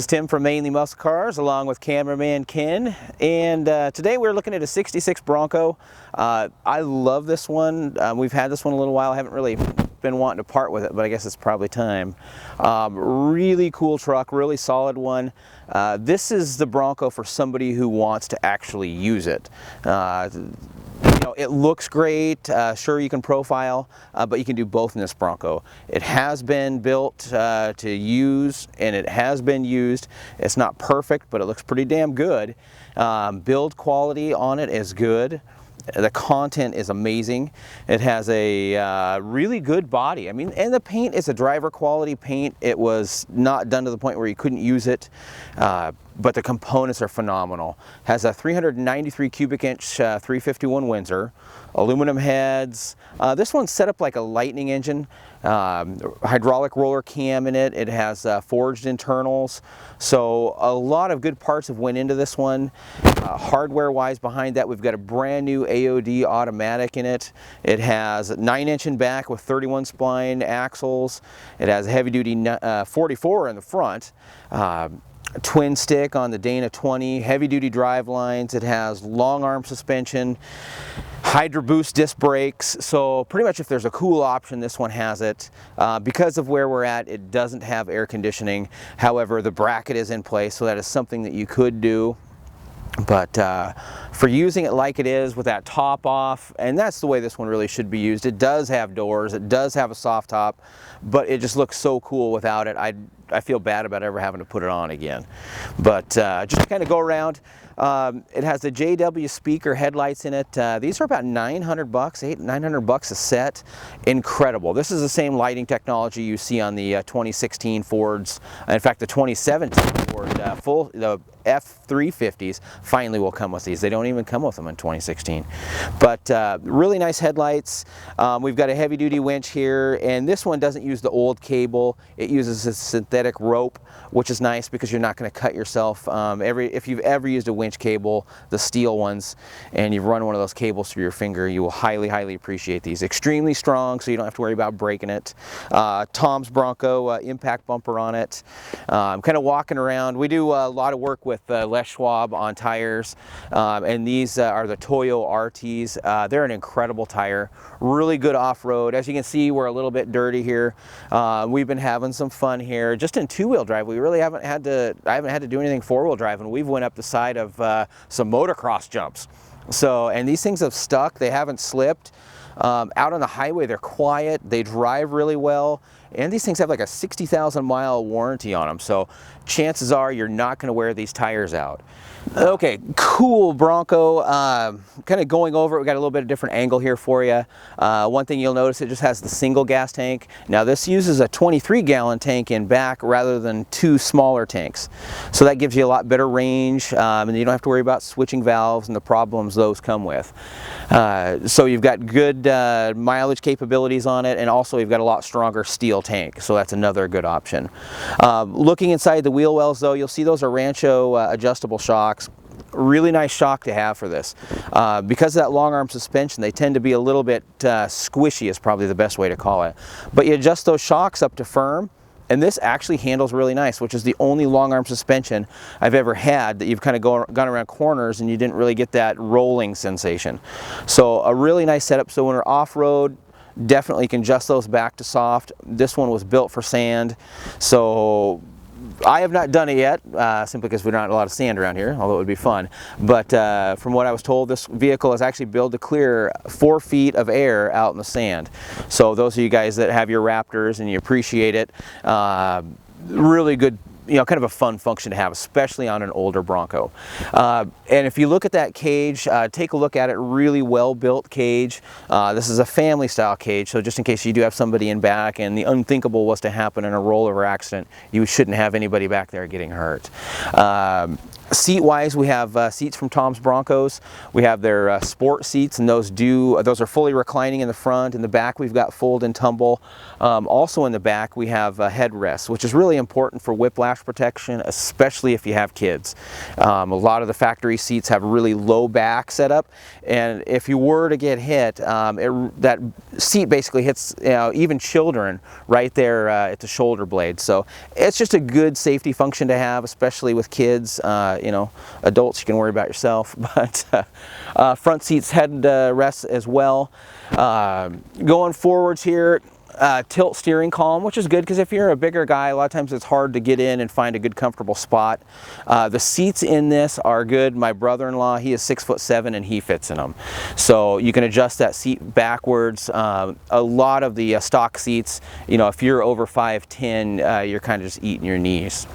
Tim from Mainly Muscle Cars, along with cameraman Ken, and today we're looking at a 66 Bronco. I love this one. We've had this one a little while. I haven't really been wanting to part with it, but I guess it's probably time. Really cool truck, really solid one. This is the Bronco for somebody who wants to actually use it. You know, it looks great. Sure, you can profile, but you can do both in this Bronco. It has been built to use, and it has been used. It's not perfect, but it looks pretty damn good. Build quality on it is good. The content is amazing. It has a really good body. I mean, and the paint is a driver quality paint. It was not done to the point where you couldn't use it, but the components are phenomenal. Has a 393 cubic inch 351 Windsor, aluminum heads. This one's set up like a Lightning engine. Hydraulic roller cam in it. It has forged internals, so a lot of good parts have went into this one. Hardware wise behind that, we've got a brand new AOD automatic in it. It has 9-inch in back with 31 spline axles. It has a heavy duty 44 in the front. Twin stick on the Dana 20, heavy duty drive lines. It has long arm suspension, Hydro Boost disc brakes, so pretty much if there's a cool option, this one has it. Because of where we're at, it doesn't have air conditioning. However, the bracket is in place, so that is something that you could do. But for using it like it is with that top off, and that's the way this one really should be used. It does have doors, it does have a soft top, but it just looks so cool without it. I feel bad about ever having to put it on again. But just to kind of go around, it has the JW speaker headlights in it. These are about $900, $900 a set. Incredible. This is the same lighting technology you see on the 2016 Fords. In fact, the 2017 Ford the F350s finally will come with these. They don't even come with them in 2016. But really nice headlights. We've got a heavy duty winch here, and this one doesn't use the old cable. It uses a synthetic rope, which is nice because you're not going to cut yourself. If you've ever used a winch cable, the steel ones, and you've run one of those cables through your finger, you will highly, highly appreciate these. Extremely strong, so you don't have to worry about breaking it. Tom's Bronco impact bumper on it. I'm kind of walking around. We do a lot of work with Les Schwab on tires, and these are the Toyo RTs. They're an incredible tire, really good off-road. As you can see, we're a little bit dirty here. We've been having some fun here. Just in two-wheel drive, we really haven't had to, I haven't had to do anything four-wheel drive, and we've went up the side of some motocross jumps. So, and these things have stuck, they haven't slipped. Out on the highway, they're quiet, they drive really well, and these things have like a 60,000 mile warranty on them, so chances are you're not going to wear these tires out. Okay, cool Bronco. Kind of going over it, we got a little bit of different angle here for you. One thing you'll notice, it just has the single gas tank. Now this uses a 23-gallon tank in back rather than two smaller tanks. So that gives you a lot better range, and you don't have to worry about switching valves and the problems those come with. So you've got good mileage capabilities on it, and also you've got a lot stronger steel tank, so that's another good option. Looking inside the wheel wells though, you'll see those are Rancho adjustable shocks. Really nice shock to have for this. Because of that long arm suspension, they tend to be a little bit squishy, is probably the best way to call it. But you adjust those shocks up to firm, and this actually handles really nice, which is the only long arm suspension I've ever had that you've kind of gone around corners and you didn't really get that rolling sensation. So a really nice setup. So when we're off-road, definitely can adjust those back to soft. This one was built for sand, so I have not done it yet, simply because we don't have a lot of sand around here, although it would be fun. But from what I was told, this vehicle is actually built to clear 4 feet of air out in the sand. So those of you guys that have your Raptors and you appreciate it, really good, you know, kind of a fun function to have, especially on an older Bronco. And if you look at that cage, take a look at it. Really well built cage. This is a family style cage, so just in case you do have somebody in back and the unthinkable was to happen in a rollover accident, you shouldn't have anybody back there getting hurt. Seat-wise, we have seats from Tom's Broncos. We have their sport seats, and those are fully reclining in the front. In the back, we've got fold and tumble. Also in the back, we have headrests, which is really important for whiplash protection, especially if you have kids. A lot of the factory seats have really low back setup, and if you were to get hit, that seat basically hits even children right there at the shoulder blade. So it's just a good safety function to have, especially with kids. Adults you can worry about yourself, but front seats, head rests as well. Going forwards here, tilt steering column, which is good because if you're a bigger guy, a lot of times it's hard to get in and find a good comfortable spot. The seats in this are good. My brother-in-law, he is 6'7" and he fits in them. So you can adjust that seat backwards. A lot of the stock seats, if you're over 5'10", you're kind of just eating your knees.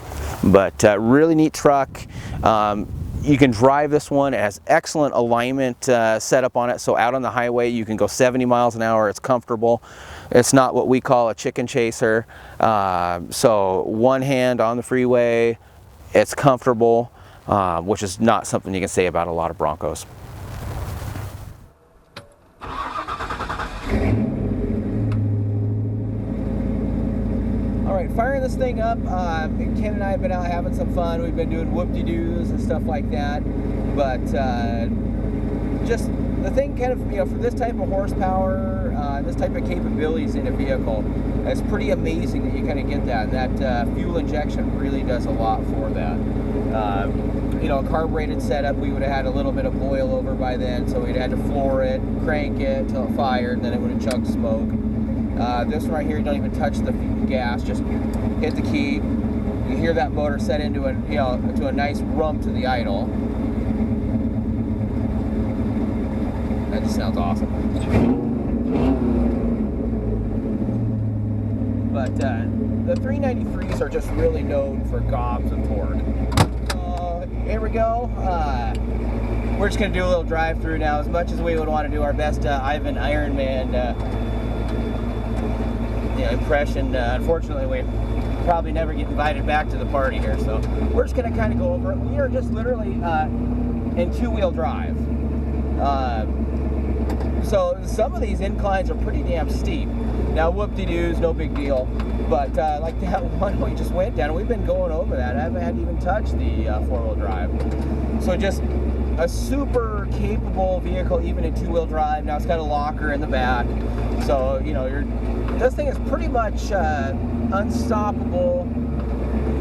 But really neat truck. You can drive this one. It has excellent alignment setup on it, so out on the highway you can go 70 miles an hour. It's comfortable. It's not what we call a chicken chaser. So one hand on the freeway, it's comfortable, which is not something you can say about a lot of Broncos. Alright, firing this thing up, Ken and I have been out having some fun. We've been doing whoop-de-doos and stuff like that, but just the thing kind of, for this type of horsepower, this type of capabilities in a vehicle, it's pretty amazing that you kind of get that. That fuel injection really does a lot for that. A carbureted setup, we would have had a little bit of boil over by then, so we'd had to floor it, crank it until it fired, and then it would have chugged smoke. This one right here, you don't even touch the gas, just hit the key. You hear that motor set into a nice rump to the idle. That just sounds awesome. But the 393s are just really known for gobs of torque. Here we go. We're just going to do a little drive-through now. As much as we would want to do our best Ivan Ironman impression, unfortunately we probably never get invited back to the party here, so we're just going to kind of go over it. We are just literally in two-wheel drive. So some of these inclines are pretty damn steep. Now whoop-de-doos, no big deal, but like that one we just went down, we've been going over that. I haven't had to even touch the four-wheel drive. So just a super capable vehicle even in two-wheel drive. Now it's got a locker in the back, so this thing is pretty much unstoppable.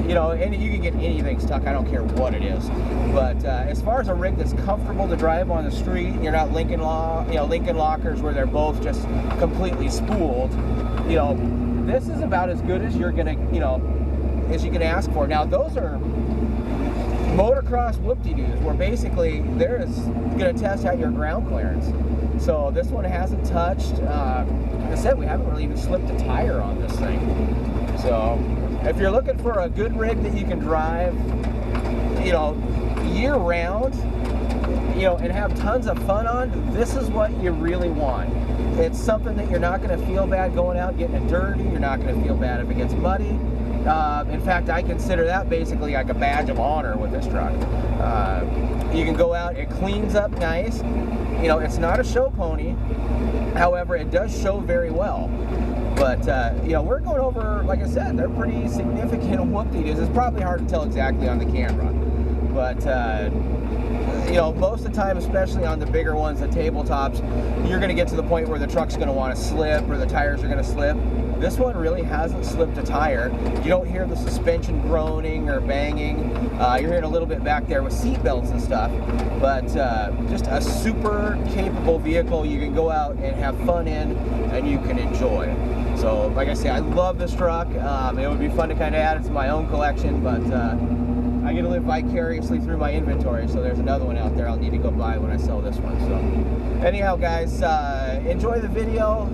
And you can get anything stuck, I don't care what it is. But as far as a rig that's comfortable to drive on the street, you're not Lincoln lockers where they're both just completely spooled. This is about as good as you're gonna, as you can ask for. Now those are motocross whoop-de-doos, where basically they're gonna test out your ground clearance. So this one hasn't touched. Like I said, we haven't really even slipped a tire on this thing. So if you're looking for a good rig that you can drive, year round, and have tons of fun on, this is what you really want. It's something that you're not going to feel bad going out getting it dirty. You're not going to feel bad if it gets muddy. In fact, I consider that basically like a badge of honor with this truck. You can go out, it cleans up nice. It's not a show pony. However, it does show very well. But, we're going over, like I said, they're pretty significant whoop-de-doos. It's probably hard to tell exactly on the camera. But, most of the time, especially on the bigger ones, the tabletops, you're going to get to the point where the truck's going to want to slip or the tires are going to slip. This one really hasn't slipped a tire. You don't hear the suspension groaning or banging. You're hearing a little bit back there with seat belts and stuff. But just a super capable vehicle you can go out and have fun in and you can enjoy. So, like I say, I love this truck. It would be fun to kind of add it to my own collection, but I get to live vicariously through my inventory, so there's another one out there I'll need to go buy when I sell this one. So, anyhow, guys, enjoy the video.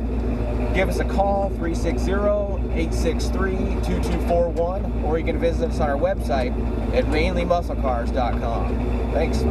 Give us a call, 360-863-2241, or you can visit us on our website at mainlymusclecars.com. Thanks.